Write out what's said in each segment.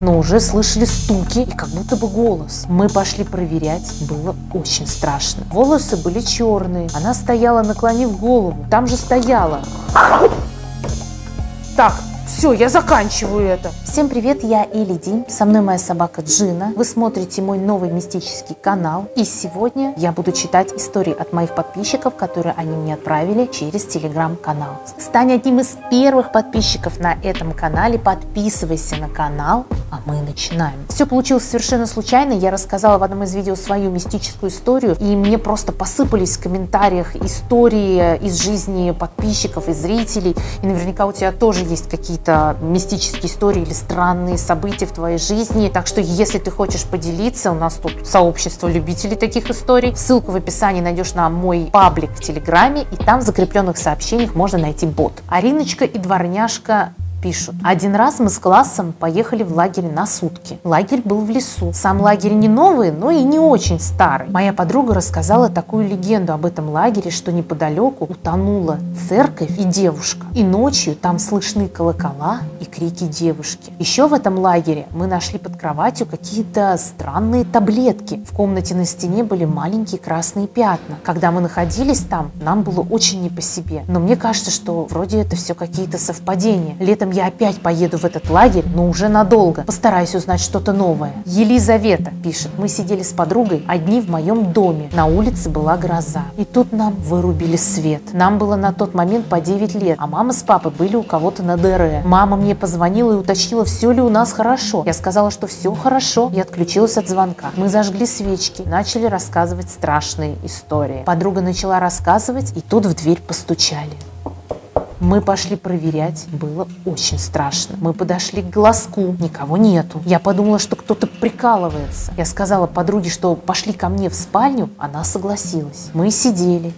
но уже слышали стуки и как будто бы голос. Мы пошли проверять, было очень страшно. Волосы были черные, она стояла, наклонив голову, там же стояла. Так, все, я заканчиваю это. Всем привет, я Элиди, со мной моя собака Джина. Вы смотрите мой новый мистический канал. И сегодня я буду читать истории от моих подписчиков, которые они мне отправили через телеграм-канал. Стань одним из первых подписчиков на этом канале, подписывайся на канал, а мы начинаем. Все получилось совершенно случайно. Я рассказала в одном из видео свою мистическую историю, и мне просто посыпались в комментариях истории из жизни подписчиков и зрителей. И наверняка у тебя тоже есть какие-то мистические истории или странные события в твоей жизни. Так что, если ты хочешь поделиться, у нас тут сообщество любителей таких историй. Ссылку в описании найдешь на мой паблик в Телеграме, и там в закрепленных сообщениях можно найти бот. Ариночка и Дворняжка пишут. Один раз мы с классом поехали в лагерь на сутки. Лагерь был в лесу. Сам лагерь не новый, но и не очень старый. Моя подруга рассказала такую легенду об этом лагере, что неподалеку утонула церковь и девушка. И ночью там слышны колокола и крики девушки. Еще в этом лагере мы нашли под кроватью какие-то странные таблетки. В комнате на стене были маленькие красные пятна. Когда мы находились там, нам было очень не по себе. Но мне кажется, что вроде это все какие-то совпадения. Летом я опять поеду в этот лагерь, но уже надолго. Постараюсь узнать что-то новое. Елизавета пишет. Мы сидели с подругой одни в моем доме. На улице была гроза. И тут нам вырубили свет. Нам было на тот момент по 9 лет, а мама с папой были у кого-то на ДР. Мама мне позвонила и уточнила, все ли у нас хорошо. Я сказала, что все хорошо, и отключилась от звонка. Мы зажгли свечки, начали рассказывать страшные истории. Подруга начала рассказывать, и тут в дверь постучали. Мы пошли проверять, было очень страшно. Мы подошли к глазку, никого нету. Я подумала, что кто-то прикалывается. Я сказала подруге, что пошли ко мне в спальню, она согласилась. Мы сидели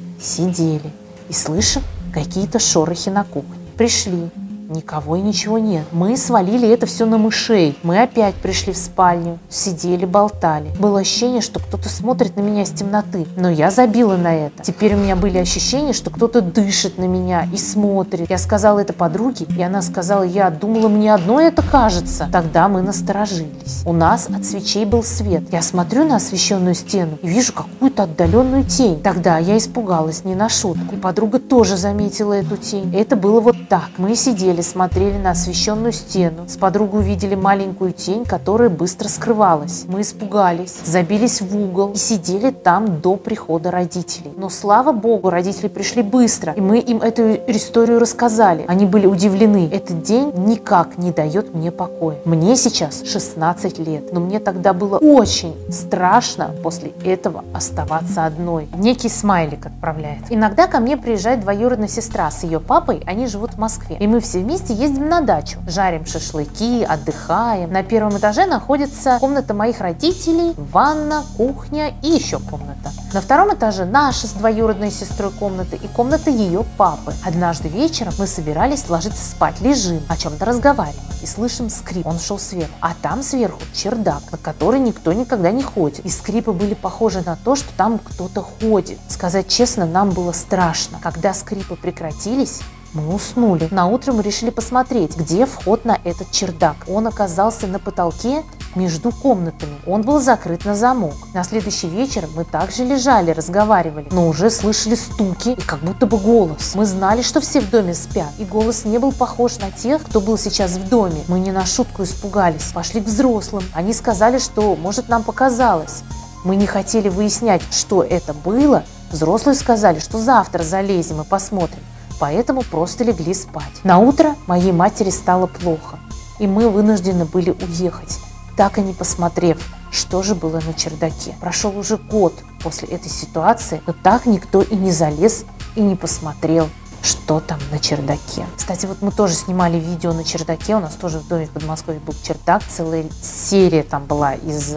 и слышим какие-то шорохи на кухне. Пришли. Никого и ничего нет. Мы свалили это все на мышей. Мы опять пришли в спальню, сидели, болтали. Было ощущение, что кто-то смотрит на меня из темноты, но я забила на это. Теперь у меня были ощущения, что кто-то дышит на меня и смотрит. Я сказала это подруге, и она сказала, я думала, мне одно это кажется. Тогда мы насторожились. У нас от свечей был свет. Я смотрю на освещенную стену и вижу какую-то отдаленную тень. Тогда я испугалась не на шутку. Подруга тоже заметила эту тень. Это было вот так. Мы сидели, смотрели на освещенную стену. С подругой увидели маленькую тень, которая быстро скрывалась. Мы испугались, забились в угол и сидели там до прихода родителей. Но, слава богу, родители пришли быстро, и мы им эту историю рассказали. Они были удивлены. Этот день никак не дает мне покоя. Мне сейчас 16 лет, но мне тогда было очень страшно после этого оставаться одной. Некий смайлик отправляет. Иногда ко мне приезжает двоюродная сестра с ее папой, они живут в Москве. И мы все вместе ездим на дачу, жарим шашлыки, отдыхаем. На первом этаже находится комната моих родителей, ванна, кухня и еще комната. На втором этаже наша с двоюродной сестрой комната и комната ее папы. Однажды вечером мы собирались ложиться спать, лежим, о чем-то разговариваем и слышим скрип. Он шел сверху, а там сверху чердак, на который никто никогда не ходит. И скрипы были похожи на то, что там кто-то ходит. Сказать честно, нам было страшно. Когда скрипы прекратились, мы уснули. Наутро мы решили посмотреть, где вход на этот чердак. Он оказался на потолке между комнатами. Он был закрыт на замок. На следующий вечер мы также лежали, разговаривали, но уже слышали стуки и как будто бы голос. Мы знали, что все в доме спят, и голос не был похож на тех, кто был сейчас в доме. Мы не на шутку испугались. Пошли к взрослым. Они сказали, что, может, нам показалось. Мы не хотели выяснять, что это было. Взрослые сказали, что завтра залезем и посмотрим. Поэтому просто легли спать. На утро моей матери стало плохо, и мы вынуждены были уехать, так и не посмотрев, что же было на чердаке. Прошел уже год после этой ситуации, но так никто и не залез и не посмотрел, что там на чердаке. Кстати, вот мы тоже снимали видео на чердаке, у нас тоже в доме в Подмосковье был чердак, целая серия там была из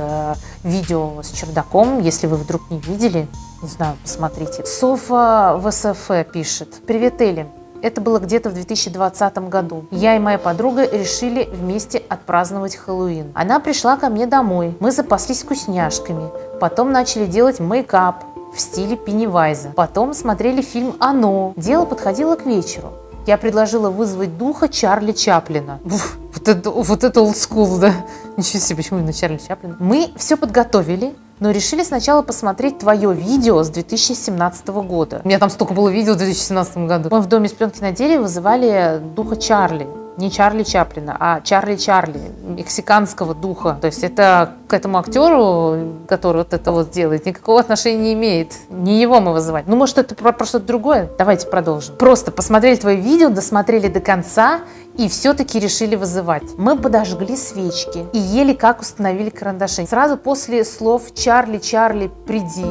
видео с чердаком, если вы вдруг не видели, не знаю, посмотрите. Софа ВСФ пишет. Привет, Эли. Это было где-то в 2020 году. Я и моя подруга решили вместе отпраздновать Хэллоуин. Она пришла ко мне домой. Мы запаслись вкусняшками. Потом начали делать мейкап в стиле Пеннивайза. Потом смотрели фильм «Оно». Дело подходило к вечеру. Я предложила вызвать духа Чарли Чаплина. Вот это олдскул, да? Ничего себе, почему именно Чарли Чаплин? Мы все подготовили, но решили сначала посмотреть твое видео с 2017 года. У меня там столько было видео в 2017 году. Мы в доме с пленки на дереве вызывали духа Чарли. Не Чарли Чаплина, а Чарли, мексиканского духа. То есть это к этому актеру, который вот это вот делает, никакого отношения не имеет. Не его мы вызывать. Ну, может, это про что-то другое? Давайте продолжим. Просто посмотрели твое видео, досмотрели до конца и все-таки решили вызывать. Мы подожгли свечки и еле как установили карандаши. Сразу после слов «Чарли, приди».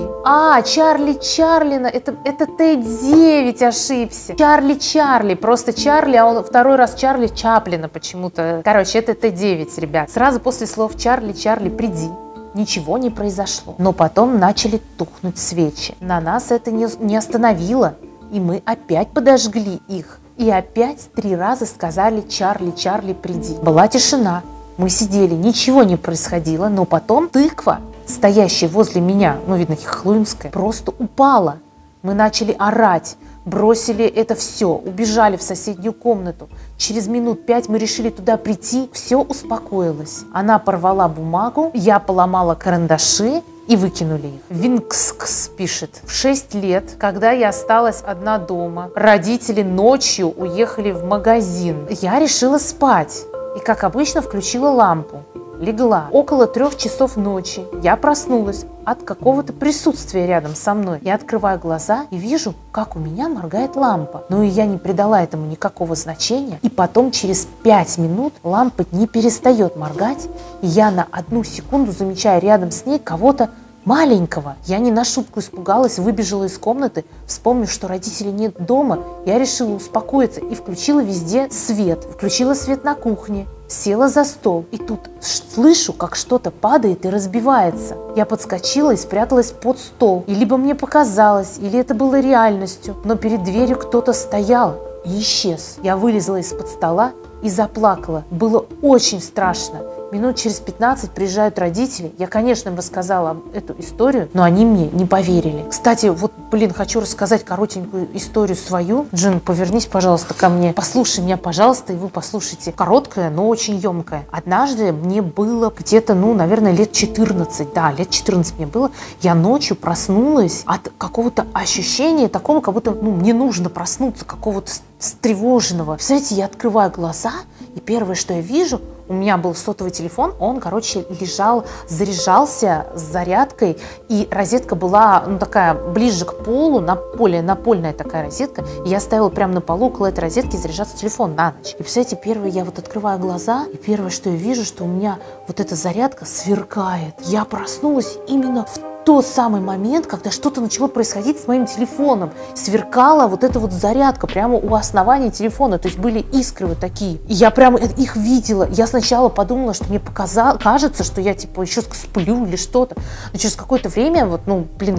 Чарли Чарлина, это Т9 ошибся. Чарли, просто Чарли, а он второй раз Чарли Чаплина почему-то. Короче, это Т9, ребят. Сразу после слов «Чарли, приди». Ничего не произошло. Но потом начали тухнуть свечи. На нас это не остановило, и мы опять подожгли их. И опять 3 раза сказали «Чарли, приди». Была тишина. Мы сидели, ничего не происходило, но потом тыква, стоящая возле меня, видно, хохлынская, просто упала. Мы начали орать, бросили это все, убежали в соседнюю комнату. Через минут 5 мы решили туда прийти, все успокоилось. Она порвала бумагу, я поломала карандаши, и выкинули их. Винкскс пишет: в 6 лет, когда я осталась одна дома, родители ночью уехали в магазин. Я решила спать и, как обычно, включила лампу. Легла. Около 3 часов ночи я проснулась от какого-то присутствия рядом со мной. Я открываю глаза и вижу, как у меня моргает лампа. Но и я не придала этому никакого значения. И потом через 5 минут лампа не перестает моргать. И я на 1 секунду замечаю рядом с ней кого-то маленького. Я не на шутку испугалась, выбежала из комнаты, вспомнив, что родителей нет дома. Я решила успокоиться и включила везде свет. Включила свет на кухне. Села за стол, и тут слышу, как что-то падает и разбивается. Я подскочила и спряталась под стол. И либо мне показалось, или это было реальностью, но перед дверью кто-то стоял и исчез. Я вылезла из-под стола и заплакала. Было очень страшно. Минут через 15 приезжают родители. Я, конечно, им рассказала эту историю, но они мне не поверили. Кстати, хочу рассказать коротенькую историю свою. Джин, повернись, пожалуйста, ко мне. Послушай меня, пожалуйста, и вы послушайте. Короткая, но очень емкая. Однажды мне было где-то, наверное, лет 14. Да, лет 14 мне было. Я ночью проснулась от какого-то ощущения такого, как будто мне нужно проснуться, какого-то встревоженного. Представляете, я открываю глаза, и первое, что я вижу, у меня был сотовый телефон, он, лежал, заряжался с зарядкой, и розетка была, такая, ближе к полу, напольная такая розетка, и я ставила прямо на полу около этой розетки заряжаться телефон на ночь. И, представляете, первое, я открываю глаза, и первое, что я вижу, что у меня эта зарядка сверкает. Я проснулась именно в тот самый момент, когда что-то начало происходить с моим телефоном. Сверкала эта зарядка прямо у основания телефона. То есть были искры такие. И я прямо их видела. Я сначала подумала, что мне кажется, что я еще сплю или что-то. Но через какое-то время,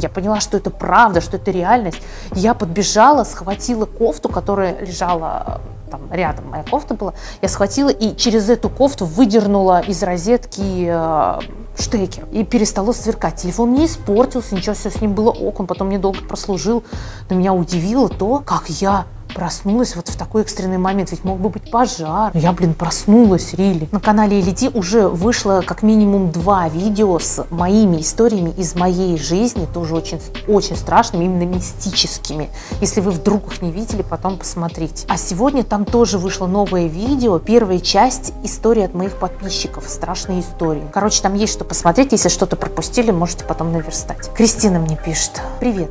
я поняла, что это правда, что это реальность. Я подбежала, схватила кофту, которая лежала там рядом, моя кофта была. Я схватила и через эту кофту выдернула из розетки штекер, и перестало сверкать. Телефон не испортился, ничего, все с ним было ок, он потом недолго прослужил. Но меня удивило то, как я проснулась в такой экстренный момент. Ведь мог бы быть пожар. Но я, проснулась, рили. На канале Элиди уже вышло как минимум 2 видео с моими историями из моей жизни, тоже очень, очень страшными, именно мистическими. Если вы вдруг их не видели, потом посмотрите. А сегодня там тоже вышло новое видео, первая часть истории от моих подписчиков, страшные истории. Короче, там есть что посмотреть, если что-то пропустили, можете потом наверстать. Кристина мне пишет: привет,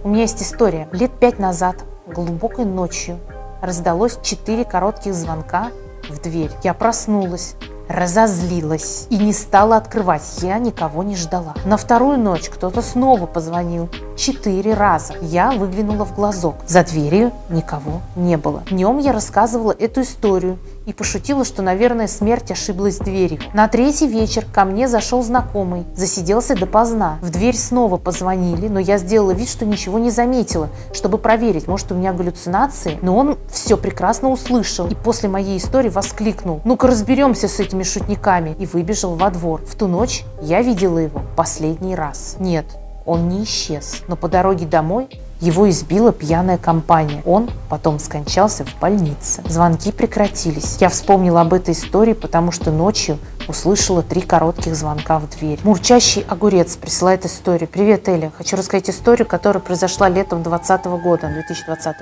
у меня есть история. Лет 5 назад глубокой ночью раздалось 4 коротких звонка в дверь. Я проснулась, разозлилась и не стала открывать. Я никого не ждала. На вторую ночь кто-то снова позвонил 4 раза. Я выглянула в глазок. За дверью никого не было. Днем я рассказывала эту историю и пошутила, что, наверное, смерть ошиблась дверью. На 3-й вечер ко мне зашел знакомый, засиделся допоздна. В дверь снова позвонили, но я сделала вид, что ничего не заметила, чтобы проверить, может, у меня галлюцинации. Но он все прекрасно услышал и после моей истории воскликнул: ну-ка разберемся с этими шутниками, и выбежал во двор. В ту ночь я видела его последний раз. Нет, он не исчез, но по дороге домой Его избила пьяная компания. Он потом скончался в больнице. Звонки прекратились. Я вспомнила об этой истории, потому что ночью услышала 3 коротких звонка в дверь. Мурчащий огурец присылает историю. Привет, Эля. Хочу рассказать историю, которая произошла летом 2020.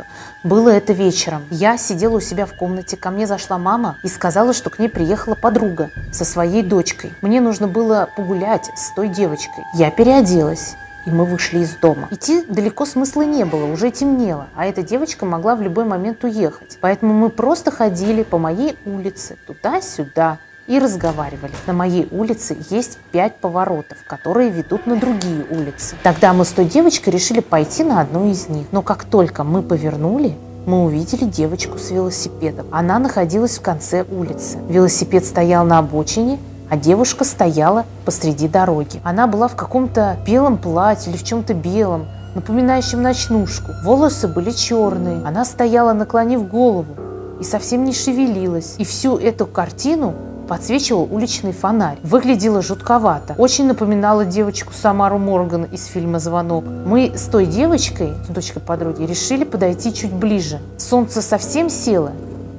Было это вечером. Я сидела у себя в комнате. Ко мне зашла мама и сказала, что к ней приехала подруга со своей дочкой. Мне нужно было погулять с той девочкой. Я переоделась. И мы вышли из дома. Идти далеко смысла не было, уже темнело, а эта девочка могла в любой момент уехать. Поэтому мы просто ходили по моей улице туда-сюда и разговаривали. На моей улице есть 5 поворотов, которые ведут на другие улицы. Тогда мы с той девочкой решили пойти на одну из них. Но как только мы повернули, мы увидели девочку с велосипедом. Она находилась в конце улицы. Велосипед стоял на обочине, а девушка стояла посреди дороги. Она была в каком-то белом платье или в чем-то белом, напоминающем ночнушку. Волосы были черные. Она стояла, наклонив голову, и совсем не шевелилась. И всю эту картину подсвечивал уличный фонарь. Выглядела жутковато. Очень напоминала девочку Самару Морган из фильма «Звонок». Мы с той девочкой, с дочкой подруги, решили подойти чуть ближе. Солнце совсем село.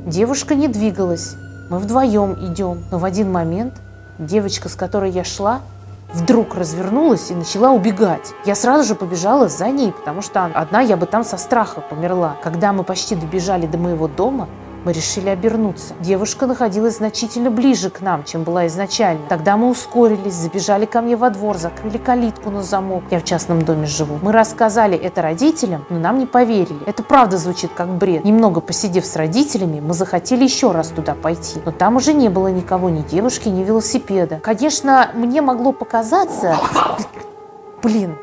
Девушка не двигалась. Мы вдвоем идем. Но в один момент девочка, с которой я шла, вдруг развернулась и начала убегать. Я сразу же побежала за ней, потому что одна я бы там со страха померла. Когда мы почти добежали до моего дома, мы решили обернуться. Девушка находилась значительно ближе к нам, чем была изначально. Тогда мы ускорились, забежали ко мне во двор, закрыли калитку на замок. Я в частном доме живу. Мы рассказали это родителям, но нам не поверили. Это правда звучит как бред. Немного посидев с родителями, мы захотели еще раз туда пойти. Но там уже не было никого, ни девушки, ни велосипеда. Конечно, мне могло показаться... Блин,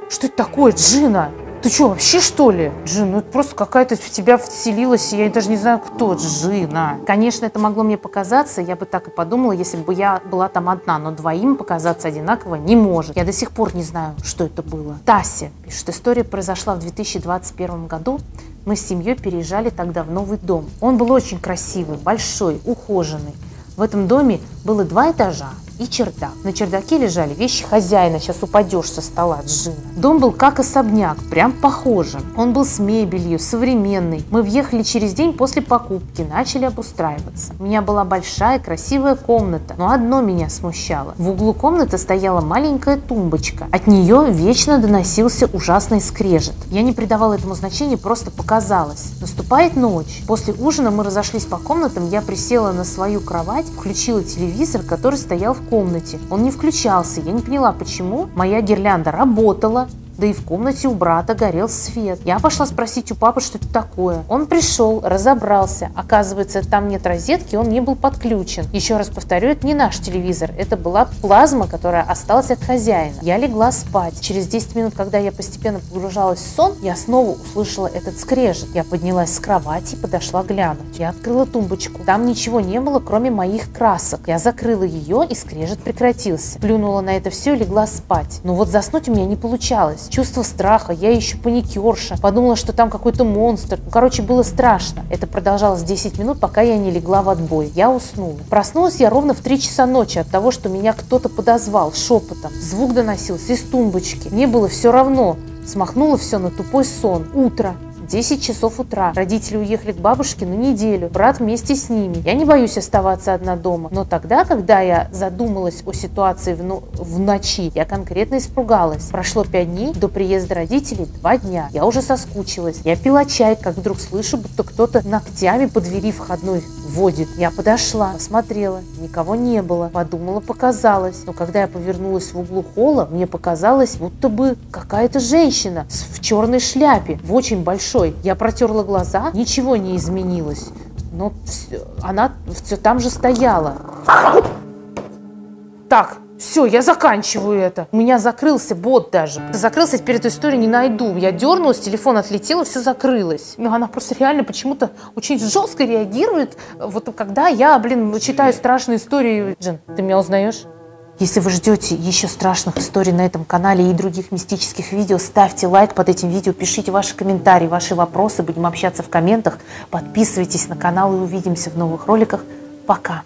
что это такое, Джина? Ты что, вообще, что ли? Джин, ну это просто какая-то в тебя вселилась, и я даже не знаю, кто Джина. Конечно, это могло мне показаться, я бы так и подумала, если бы я была там одна, но двоим показаться одинаково не может. Я до сих пор не знаю, что это было. Тася пишет, история произошла в 2021 году. Мы с семьей переезжали тогда в новый дом. Он был очень красивый, большой, ухоженный. В этом доме было 2 этажа и чердак. На чердаке лежали вещи хозяина. Сейчас упадешь со стола, Джина. Дом был как особняк, прям похожим. Он был с мебелью, современный. Мы въехали через день после покупки, начали обустраиваться. У меня была большая красивая комната, но одно меня смущало. В углу комнаты стояла маленькая тумбочка. От нее вечно доносился ужасный скрежет. Я не придавала этому значения, просто показалось. Наступает ночь. После ужина мы разошлись по комнатам, я присела на свою кровать, включила телевизор, который стоял в комнате. Он не включался, я не поняла, почему. Моя гирлянда работала, да и в комнате у брата горел свет. Я пошла спросить у папы, что это такое. Он пришел, разобрался. Оказывается, там нет розетки, он не был подключен. Еще раз повторю, это не наш телевизор. Это была плазма, которая осталась от хозяина. Я легла спать. Через 10 минут, когда я постепенно погружалась в сон, я снова услышала этот скрежет. Я поднялась с кровати и подошла глянуть. Я открыла тумбочку. Там ничего не было, кроме моих красок. Я закрыла ее, и скрежет прекратился. Плюнула на это все и легла спать. Но вот заснуть у меня не получалось. Чувство страха, я еще паникерша, подумала, что там какой-то монстр. Короче, было страшно. Это продолжалось 10 минут, пока я не легла в отбой. Я уснула. Проснулась я ровно в 3 часа ночи от того, что меня кто-то подозвал шепотом. Звук доносился из тумбочки. Мне было все равно. Смахнула все на тупой сон. Утро. 10 часов утра. Родители уехали к бабушке на неделю. Брат вместе с ними. Я не боюсь оставаться одна дома. Но тогда, когда я задумалась о ситуации в ночи, я конкретно испугалась. Прошло 5 дней до приезда родителей, 2 дня. Я уже соскучилась. Я пила чай, как вдруг слышу, будто кто-то ногтями по двери входной водит. Я подошла, посмотрела. Никого не было. Подумала, показалось. Но когда я повернулась в углу холла, мне показалось, будто бы какая-то женщина в черной шляпе, в очень большой. Я протерла глаза, ничего не изменилось, но она все там же стояла. Так, все, я заканчиваю это. У меня закрылся бот даже. Закрылся, теперь эту историю не найду. Я дернулась, телефон отлетел, все закрылось. Но она просто реально почему-то очень жестко реагирует, вот когда я, читаю страшные истории. Джин, ты меня узнаешь? Если вы ждете еще страшных историй на этом канале и других мистических видео, ставьте лайк под этим видео, пишите ваши комментарии, ваши вопросы, будем общаться в комментах. Подписывайтесь на канал и увидимся в новых роликах. Пока!